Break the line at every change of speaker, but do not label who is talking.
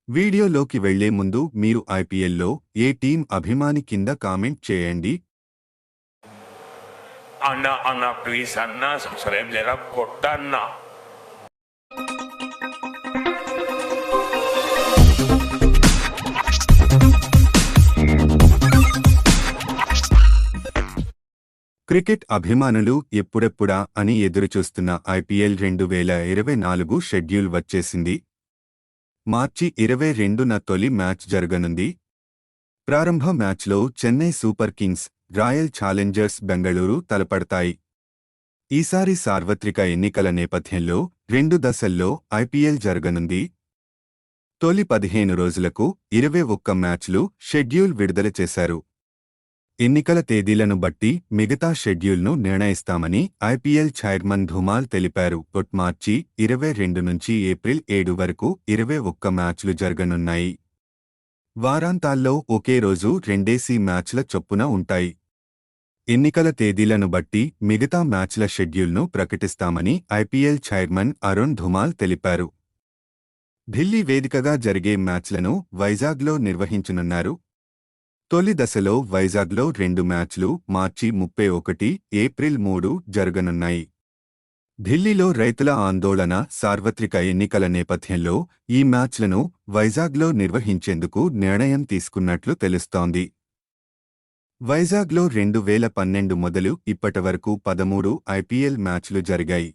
వీడియోలోకి వెళ్లే ముందు మీరు ఐపీఎల్లో ఏ టీం అభిమాని కింద కామెంట్ చేయండి.
అన్న ప్లీజ్ అన్న సబ్స్క్రైబ్ చేయరా కొట్టన్న.
క్రికెట్ అభిమానులు ఎప్పుడెప్పుడా అని ఎదురుచూస్తున్న ఐపీఎల్ 2024 షెడ్యూల్ వచ్చేసింది. మార్చి 22న తొలి మ్యాచ్ జరగనుంది. ప్రారంభ మ్యాచ్లో Chennai super kings, royal challengers Bengaluru తలపడతాయి. ఈసారి సార్వత్రిక ఎన్నికల నేపథ్యంలో 2 దశల్లో ఐపీఎల్ జరగనుంది. తొలి 15 రోజులకు 21 మ్యాచ్లు షెడ్యూల్ విడుదల చేశారు. ఎన్నికల తేదీలను బట్టి మిగతా షెడ్యూల్ను నిర్ణయిస్తామని ఐపీఎల్ చైర్మన్ ధుమాల్ తెలిపారు. మార్చి 22 నుంచి ఏప్రిల్ 7 వరకు 21 మ్యాచ్లు జరగనున్నాయి. వారాంతాల్లో ఒకే రోజు 2 మ్యాచ్ల చొప్పున ఉంటాయి. ఎన్నికల తేదీలను బట్టి మిగతా మ్యాచ్ల షెడ్యూల్ను ప్రకటిస్తామని ఐపీఎల్ చైర్మన్ అరుణ్ ధుమాల్ తెలిపారు. ఢిల్లీ వేదికగా జరిగే మ్యాచ్లను వైజాగ్లో నిర్వహించనున్నారు. తొలి దశలో వైజాగ్లో 2 మ్యాచ్లు మార్చి 31, ఏప్రిల్ 3 జరగనున్నాయి. ఢిల్లీలో రైతుల ఆందోళన, సార్వత్రిక ఎన్నికల నేపథ్యంలో ఈ మ్యాచ్లను వైజాగ్లో నిర్వహించేందుకు నిర్ణయం తీసుకున్నట్లు తెలుస్తోంది. వైజాగ్లో 2012 మొదలు ఇప్పటివరకు 13 ఐపీఎల్ మ్యాచ్లు జరిగాయి.